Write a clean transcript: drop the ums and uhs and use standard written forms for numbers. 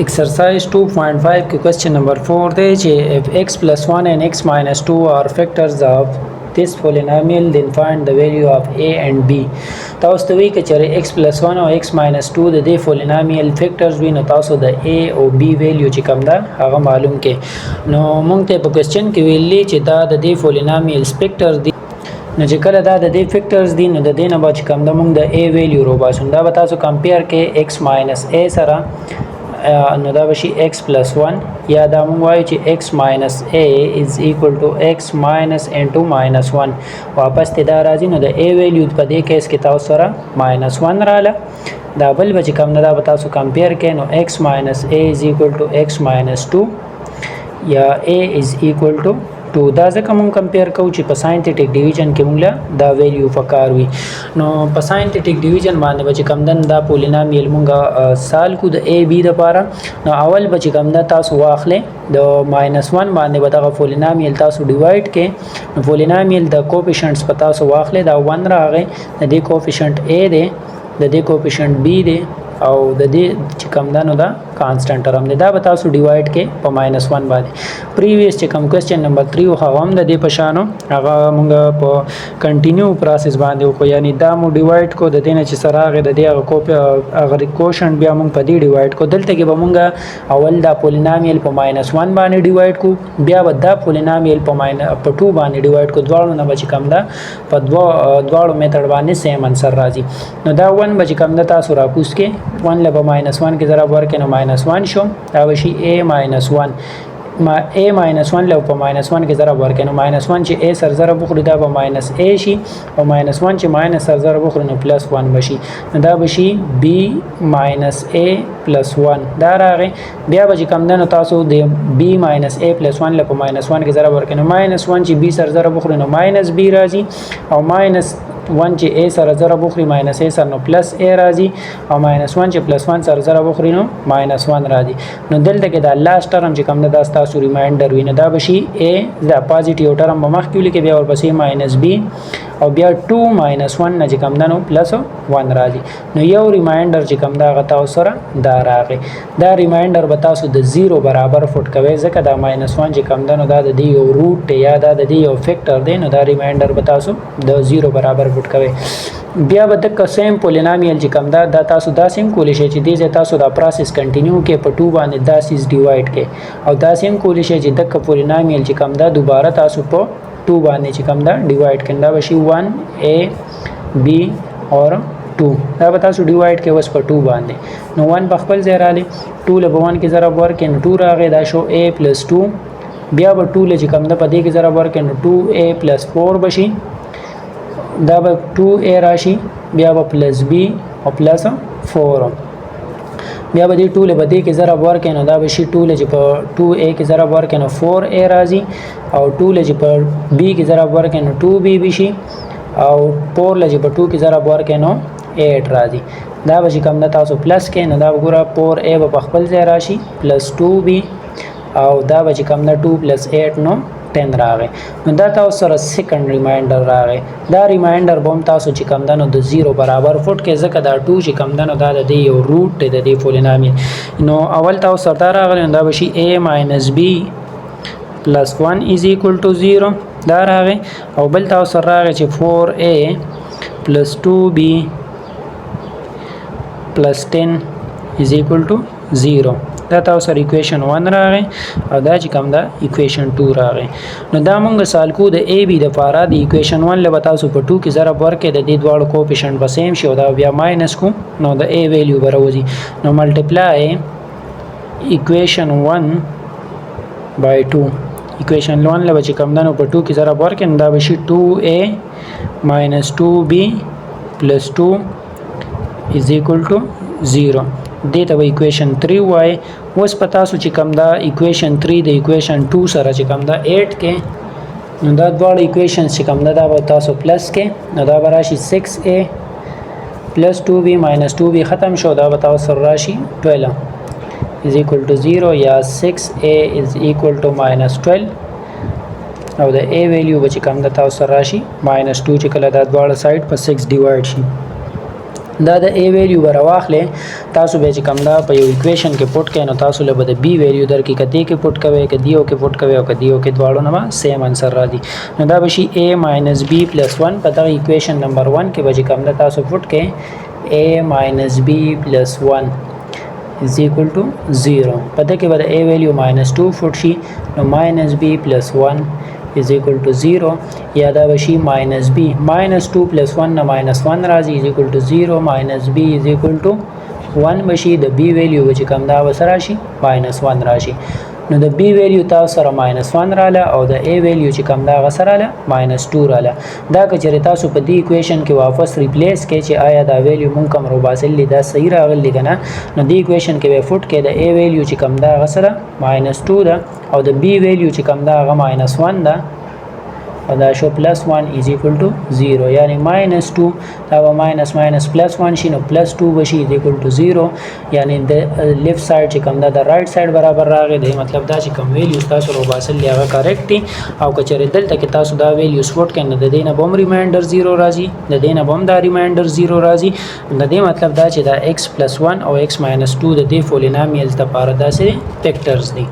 Exercise 2.5 के question number 4 they J if x plus 1 and x minus 2 are factors of this polynomial then find the value of a and b. تاسو ته وی ک چېرې x plus 1 او x minus 2 د دې polynomial factors وي نو تاسو د a او b value چې کوم ده هغه معلوم کې نو مونږ ته په question کې ویلي چې دا د دې polynomial factors دي نو چې کله دا د دې فیکټرز دي نو د دې نه به چې کوم د مونږ د a ویلیو رو باسو دا به تاسو کمپیر کې x minus a سره نو دا به شي x plus 1 یا دا مونږ وایو چې x minus a is equal to x minus into minus 1 واپس ته دا راځي نو د a ویلیو په دې کیس کې تاسو سره minus 1 رااله دا بل به چې کوم دا به تاسو کمپیر کې نو x minus a is equal to x minus 2 یا a is equal to 2 دا ځکه مونږ کمپیر کوو چې په ساينټیټیک ډیویژن کې مونږ دا ویلیو فکار وي نو په ساينټیټیک ډیویژن باندې به چې کم دن دا پولینامیل مونږ سال کو د a b د پاره نو اول به چې کم دا تاسو واخلې د -1 باندې به دا پولینامیل تاسو ډیوایډ کې نو پولینامیل د کوفیشنټس په تاسو واخلې دا 1 راغی د دې کوفیشنټ a دی د دې کوفیشنټ b دی او د دې چې کم دا نو دا کانسټنټ ټرم دی دا به تاسو ډیوایډ کې په -1 باندې پریویس چې کم کوېسچن نمبر 3 خو هم د دې په شانو هغه مونږ په کنټینیو پروسس باندې وکړو یعنی دا مو ډیوایډ کو د دې نه چې سره هغه د دې هغه کوپی هغه کوشن بیا مونږ په دې ډیوایډ کو دلته کې به مونږ اول دا پولینامیل په -1 باندې ډیوایډ کو بیا به دا پولینامیل په 2 باندې ډیوایډ کو دواړو نه به چې کم دا په دواړو میتھډ باندې سیم انسر راځي نو دا 1 به چې کم دا تاسو راکوس کې 1 له -1 کې ضرب ورکې نو -1 شو دا به شي a -1 a -1 له په -1 کې ضرب ورکې نو -1 چې a سر ضرب وخوري دا به -a شي او -1 چې ماینس سر ضرب وخوري نو +1 بشي نو دا بشي b - a +1 دا راغی بیا به چې کم ده نو تاسو د b - a +1 له په -1 کې ضرب ورکې نو -1 چې b سر ضرب وخوري نو -b راځي او -1 چې a سره ضرب وخوري -a سره نو +a راځي او -1 چې +1 سره ضرب وخوري نو -1 راځي نو دلته کې دا لاست ټرم چې کوم ده تاسو ریمایندر وینئ دا بشي a دا پازیټیو ټرم به مخکې ولیکئ بیا ورپسې -b او بیا 2 -1 نه چې کوم ده نو +1 راځي نو یو ریمایندر چې کوم ده هغه تاسو سره دا راغی دا ریمایندر به تاسو د 0 برابر فوټ کوئ ځکه دا -1 چې کوم ده نو دا د دې یو روټ دی یا دا د دې یو فیکټر دی نو دا ریمایندر به تاسو د 0 برابر فوټ کوئ بیا به د سیم پولینامیل چې کوم ده دا تاسو دا سیم کولی شئ چې دې تاسو دا پروسس کنټینیو کې په 2 باندې دا سیز ډیوایډ کې او دا سیم کولی شئ چې د پولینامیل چې کوم ده دوباره تاسو په 2 باندې چې کوم ده ډیوایډ کړئ دا به شي 1 a b اور 2 دا به تاسو ډیوایډ کې وس په 2 باندې نو 1 په خپل ځای رالی 2 له 1 کې ضرب ورکړئ نو 2 راغی دا شو a + 2 بیا به 2 له چې کوم ده په دې کې ضرب ورکړئ نو 2a + 4 بشي دا به 2a راشي بیا به +b او +4 بیا به دې ټول به دې کې ضرب ورکړئ نو دا به شي ټول چې په 2a کې ضرب ورکړئ نو 4a راځي او ټول چې په b کې ضرب ورکړئ نو 2b بشي او 4 چې په 2 کې ضرب ورکړئ نو 8 راځي دا به چې کوم ده تاسو پلس کې نو دا وګوره 4a به په خپل ځای راشي +2b او دا به چې کوم ده 2 + 8 نو 10 راغی نو دا تاسو سره سیکنډ ریمایندر راغی دا ریمایندر بوم تاسو چې کوم ده نو د 0 برابر فوټ کې ځکه دا 2 چې کوم ده نو دا د یو روټ دی د دې پولینامیل نو اول تاسو سره راغلی نو دا به شي a - b +1 = 0 دا راغی او بل تاسو سره راغی چې 4a + 2b + 10 = 0 دا تاسو سره ایکویشن 1 راغی او دا چې کوم دا ایکویشن 2 راغی نو دا مونږ سال کو د a b د پاره د ایکویشن 1 له تاسو په 2 کې ضرب ورکړئ د دې دواړو کوفیشنټ به سیم شي او دا بیا ماینس کو نو د a ویلیو به راوځي نو ملټیپلای ایکویشن 1 by 2 ایکویشن 1 له چې کوم دا نو په 2 کې ضرب ورکړئ نو دا به شي 2a - 2b + 2 = 0 دې ته ایکویشن 3 وای اوس پتا سو چې کوم دا ایکویشن 3 د ایکویشن 2 سره چې کوم دا 8 کې نو دا دواړه ایکویشن چې کوم دا به تاسو پلس کې نو دا به راشي 6a + 2b - 2b ختم شو دا به تاسو راشي 12 = 0 یا 6a = -12 او د a ویلیو به چې کوم دا تاسو راشي -2 چې کله دا دواړه سایډ په 6 ډیوایډ شي دا د a ویلیو به راواخلئ تاسو به چې کوم دا په یو ایکویشن کې پوټ کړئ نو تاسو له به د b ویلیو درکړي که دې کې پوټ کوئ که دیو کې پوټ کوئ او که دیو کې دواړو نه به سیم انسر راځي نو دا به شي a minus b plus 1 په دغه ایکویشن نمبر 1 کې به چې کوم دا تاسو پوټ کړئ a minus b plus 1 is equal to 0 په دې کې به د a ویلیو minus 2 فوټ شي نو minus b plus 1 is equal to 0 یا دا بشي minus b minus 2 plus 1 نه minus 1 راځي is equal to 0 minus b is equal to 1 بشي د b ویلیو چې کوم دا وسره راشي minus 1 راشي نو د b ویلیو تاسو سره minus 1 رااله او د a ویلیو چې کوم دا غسر رااله minus 2 رااله دا که چېرې تاسو په دې ایکویشن کې واپس ریپلیس کړئ چې آیا دا ویلیو مونږ کوم روباسلي دا صحیح راغلی که نه نو دې ایکویشن کې به فوټ کې د a ویلیو چې کوم دا غسره minus 2 ده او د b ویلیو چې کوم دا هغه minus 1 ده او دا شو plus 1 is equal to 0 یعنی minus 2 دا به minus minus plus 1 شي نو plus 2 بشي is equal to 0 یعنی د لیفت سایډ چې کوم دا د رائټ سایډ برابر راغی دی مطلب دا چې کوم ویلیوز تاسو روباسلي هغه کریکټ دي او که چېرې دلته کې تاسو دا ویلیوز فوټ کړئ نو د دې نه به هم ریمایندر 0 راځي د دې نه به هم دا ریمایندر 0 راځي د دې مطلب دا چې دا x plus 1 او x minus 2 د دې پولینامیلز دپاره داسې فیکټرز دي